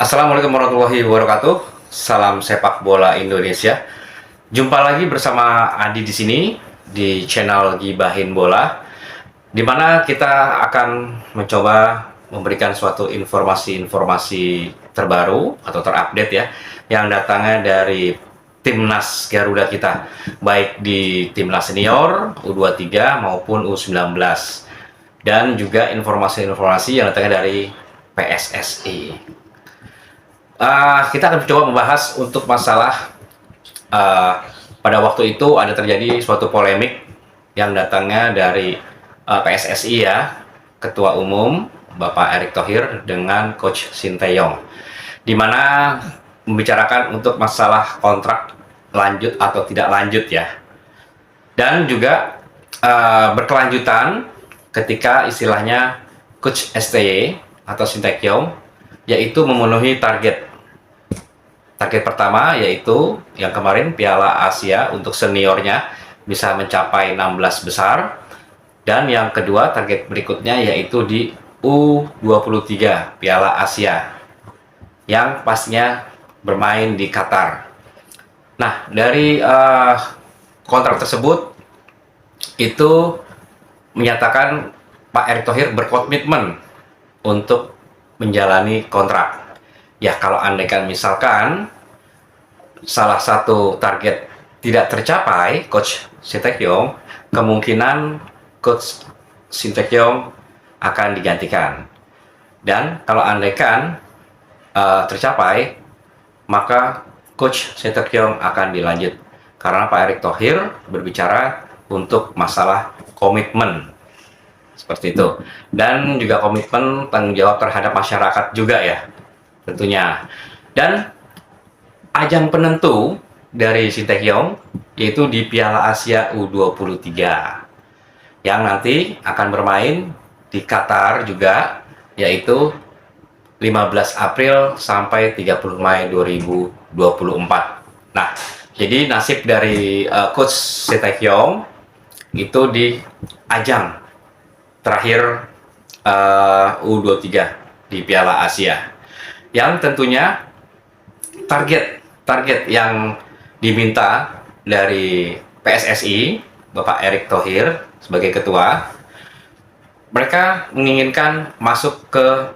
Assalamualaikum warahmatullahi wabarakatuh. Salam sepak bola Indonesia. Jumpa lagi bersama Adi di sini di channel Gibahin Bola, di mana kita akan mencoba memberikan suatu informasi-informasi terbaru atau terupdate ya, yang datangnya dari timnas Garuda kita, baik di timnas senior U23 maupun U19, dan juga informasi-informasi yang datangnya dari PSSI. Kita akan coba membahas untuk masalah pada waktu itu ada terjadi suatu polemik yang datangnya dari PSSI ya, Ketua Umum Bapak Erick Thohir dengan Coach Sinteyong, di mana membicarakan untuk masalah kontrak lanjut atau tidak lanjut ya, dan juga berkelanjutan ketika istilahnya Coach STY atau Sinteyong yaitu memenuhi target pertama, yaitu yang kemarin Piala Asia untuk seniornya bisa mencapai 16 besar, dan yang kedua target berikutnya yaitu di U23 Piala Asia yang pastinya bermain di Qatar. Nah, dari kontrak tersebut itu menyatakan Pak Erick Thohir berkomitmen untuk menjalani kontrak. Ya, kalau andaikan misalkan salah satu target tidak tercapai Coach Sinteyong, kemungkinan Coach Sinteyong akan digantikan. Dan kalau andaikan tercapai, maka Coach Sinteyong akan dilanjut. Karena Pak Erick Thohir berbicara untuk masalah komitmen. Seperti itu. Dan juga komitmen tanggung jawab terhadap masyarakat juga ya, tentunya. Dan ajang penentu dari Sinteyong yaitu di Piala Asia U23 yang nanti akan bermain di Qatar juga, yaitu 15 April sampai 30 Mei 2024. Nah, jadi nasib dari Coach Sinteyong itu di ajang terakhir U23 di Piala Asia, yang tentunya target yang diminta dari PSSI Bapak Erick Thohir sebagai ketua, mereka menginginkan masuk ke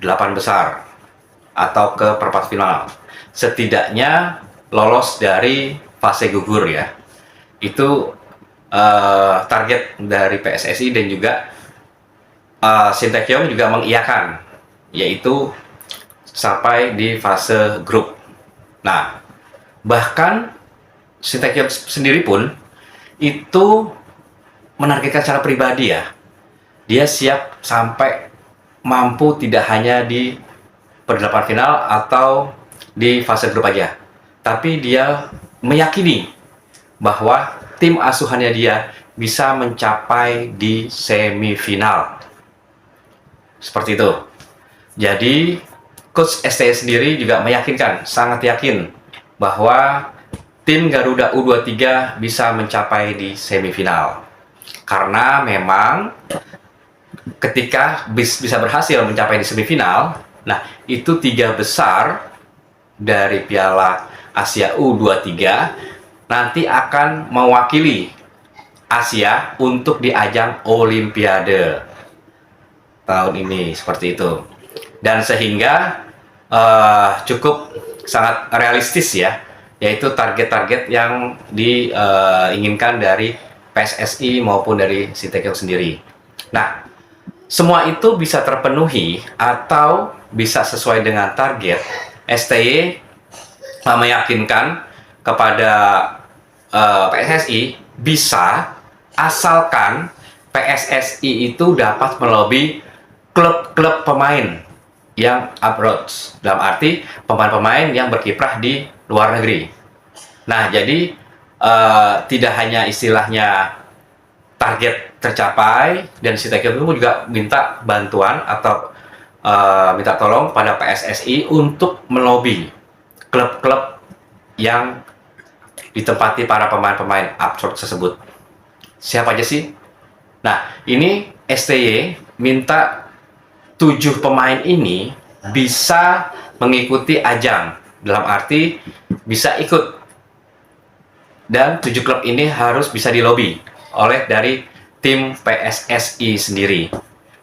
8 besar atau ke perempat final, setidaknya lolos dari fase gugur ya. Itu target dari PSSI, dan juga Sinteyong juga mengiyakan, yaitu sampai di fase grup. Nah, bahkan Sinteyong sendiri pun itu menargetkan secara pribadi ya, dia siap sampai mampu tidak hanya di perdelapan final atau di fase grup aja, tapi dia meyakini bahwa tim asuhannya dia bisa mencapai di semifinal. Seperti itu. Jadi Coach STY sendiri juga meyakinkan, sangat yakin bahwa tim Garuda U23 bisa mencapai di semifinal. Karena memang ketika bisa berhasil mencapai di semifinal, nah itu 3 besar dari Piala Asia U23 nanti akan mewakili Asia untuk di ajang Olimpiade tahun ini, seperti itu. Dan sehingga cukup sangat realistis ya, yaitu target-target yang diinginkan dari PSSI maupun dari Sinteyong sendiri. Nah, semua itu bisa terpenuhi atau bisa sesuai dengan target. STY meyakinkan kepada PSSI bisa, asalkan PSSI itu dapat melobi klub-klub pemain yang abroad, dalam arti pemain-pemain yang berkiprah di luar negeri. Nah, jadi tidak hanya istilahnya target tercapai, dan Sinteyong juga minta bantuan atau minta tolong pada PSSI untuk melobi klub-klub yang ditempati para pemain-pemain abroad tersebut. Siapa aja sih? Nah, ini STY minta 7 pemain ini bisa mengikuti ajang, dalam arti bisa ikut, dan 7 klub ini harus bisa dilobi oleh dari tim PSSI sendiri.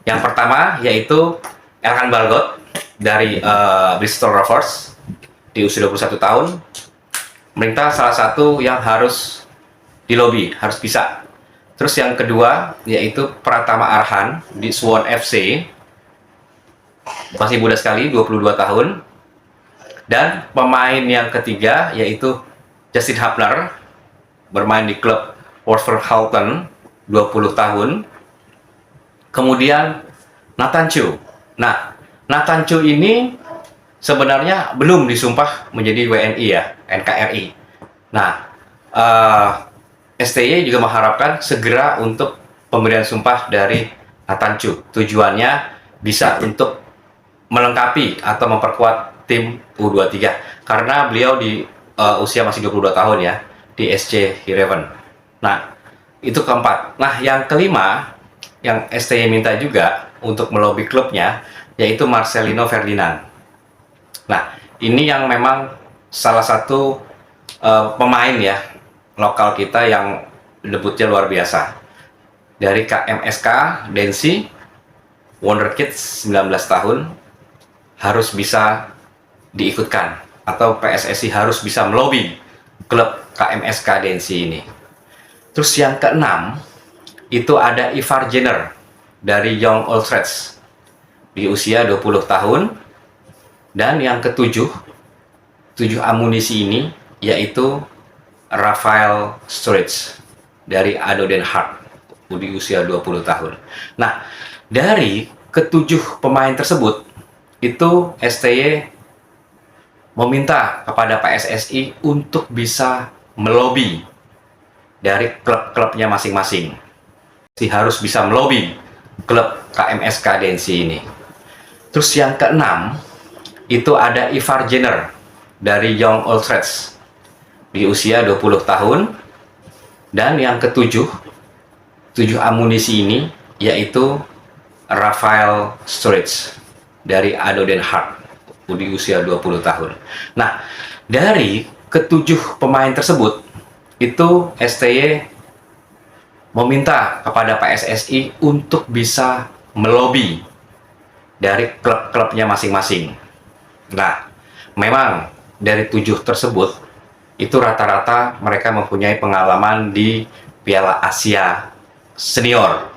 Yang pertama yaitu Elkan Balgot dari Bristol Rovers di usia 21 tahun. Merintah salah satu yang harus dilobi, harus bisa. Terus yang kedua yaitu Pratama Arhan di Suwon FC, masih muda sekali, 22 tahun. Dan pemain yang ketiga yaitu Justin Hubner, bermain di klub Wolverhampton, 20 tahun. Kemudian Nathan Chu. Nah, Nathan Chu ini sebenarnya belum disumpah menjadi WNI ya, NKRI. Nah, STY juga mengharapkan segera untuk pemberian sumpah dari Nathan Chu. Tujuannya bisa untuk melengkapi atau memperkuat tim U23 karena beliau di usia masih 22 tahun ya di SC Heerenveen. Nah, itu keempat. Nah, yang kelima yang STY minta juga untuk melobi klubnya yaitu Marcelino Ferdinand. Nah, ini yang memang salah satu pemain ya lokal kita yang debutnya luar biasa. Dari KMSK Densi, Wonderkids 19 tahun, harus bisa diikutkan atau PSSI harus bisa melobi klub KMSK Densi ini. Terus yang keenam itu ada Ivar Jenner dari Young Old Reds di usia 20 tahun. Dan yang ketujuh, 7 amunisi ini yaitu Rafael Sturridge dari ADO Den Haag di usia 20 tahun. Nah, dari ketujuh pemain tersebut itu STY meminta kepada PSSI untuk bisa melobi dari klub-klubnya masing-masing. Harus bisa melobi klub KMSK Densi ini. Terus yang keenam itu ada Ivar Jenner dari Young Old Reds di usia 20 tahun. Dan yang ketujuh, 7 amunisi ini yaitu Rafael Sturridge dari ADO Den Haag di usia 20 tahun. Nah, dari ketujuh pemain tersebut itu STY meminta kepada PSSI untuk bisa melobi dari klub-klubnya masing-masing. Nah, memang dari 7 tersebut itu rata-rata mereka mempunyai pengalaman di Piala Asia Senior,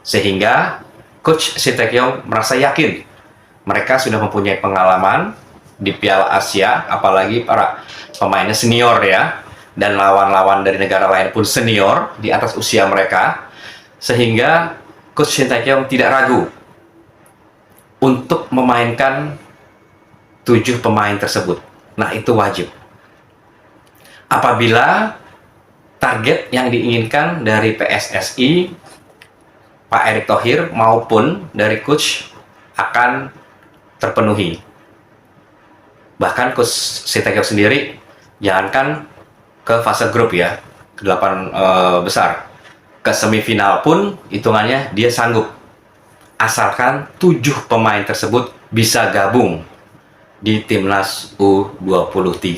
sehingga Coach Shin Tae-kyung merasa yakin mereka sudah mempunyai pengalaman di Piala Asia, apalagi para pemainnya senior ya, dan lawan-lawan dari negara lain pun senior di atas usia mereka, sehingga Coach Shin Tae-kyung tidak ragu untuk memainkan 7 pemain tersebut. Nah, itu wajib. Apabila target yang diinginkan dari PSSI, Pak Erick Thohir maupun dari coach akan terpenuhi. Bahkan coach Shin Tae-kyung sendiri jangankan ke fase grup ya, ke 8 besar, ke semifinal pun hitungannya dia sanggup, asalkan 7 pemain tersebut bisa gabung di timnas U23.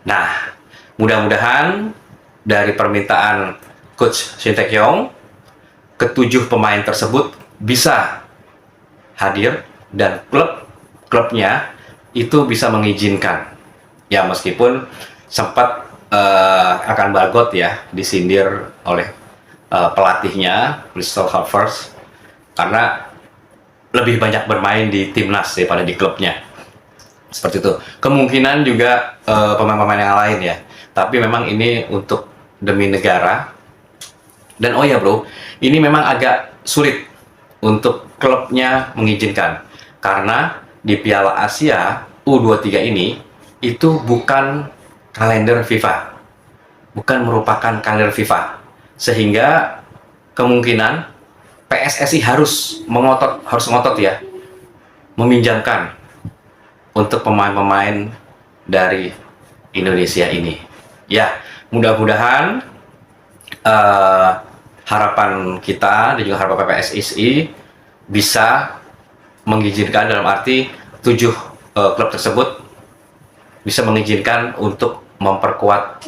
Nah, mudah-mudahan dari permintaan coach Shin Tae-kyung, ke-7 pemain tersebut bisa hadir dan klubnya itu bisa mengizinkan. Ya, meskipun sempat akan Balgot ya disindir oleh pelatihnya Bristol Rovers karena lebih banyak bermain di timnas daripada di klubnya. Seperti itu. Kemungkinan juga pemain-pemain yang lain ya. Tapi memang ini untuk demi negara. Dan oh ya bro, ini memang agak sulit untuk klubnya mengizinkan. Karena di Piala Asia U23 ini itu bukan kalender FIFA. Bukan merupakan kalender FIFA. Sehingga kemungkinan PSSI harus ngotot ya, meminjamkan untuk pemain-pemain dari Indonesia ini. Ya, mudah-mudahan harapan kita dan juga harapan PSSI bisa mengizinkan, dalam arti 7 klub tersebut bisa mengizinkan untuk memperkuat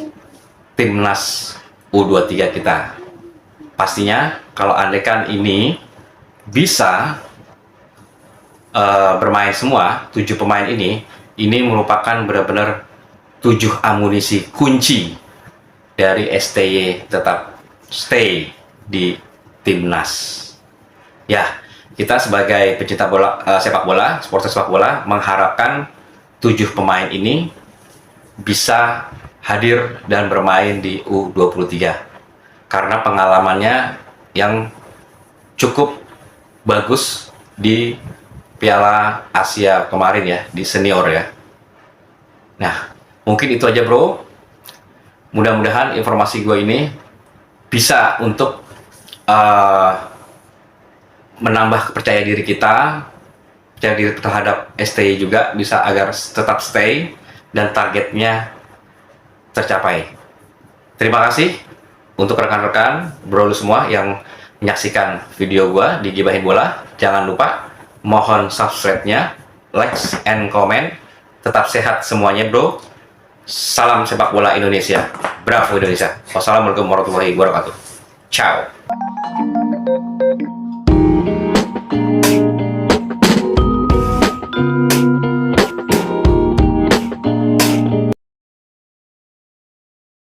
timnas U23 kita. Pastinya kalau andaikan ini bisa bermain semua 7 pemain ini merupakan benar-benar 7 amunisi kunci dari STY tetap stay di timnas. Ya, kita sebagai pecinta bola, sepak bola, supporter sepak bola mengharapkan 7 pemain ini bisa hadir dan bermain di U23 karena pengalamannya yang cukup bagus di Piala Asia kemarin ya, di senior ya. Nah, mungkin itu aja bro. Mudah-mudahan informasi gue ini bisa untuk menambah percaya diri kita, percaya diri terhadap STY juga bisa agar tetap stay dan targetnya tercapai. Terima kasih untuk rekan-rekan bro semua yang menyaksikan video gua di Gibahin Bola. Jangan lupa mohon subscribe-nya, like and comment. Tetap sehat semuanya bro. Salam sepak bola Indonesia. Bravo Indonesia. Wassalamualaikum warahmatullahi wabarakatuh. Ciao.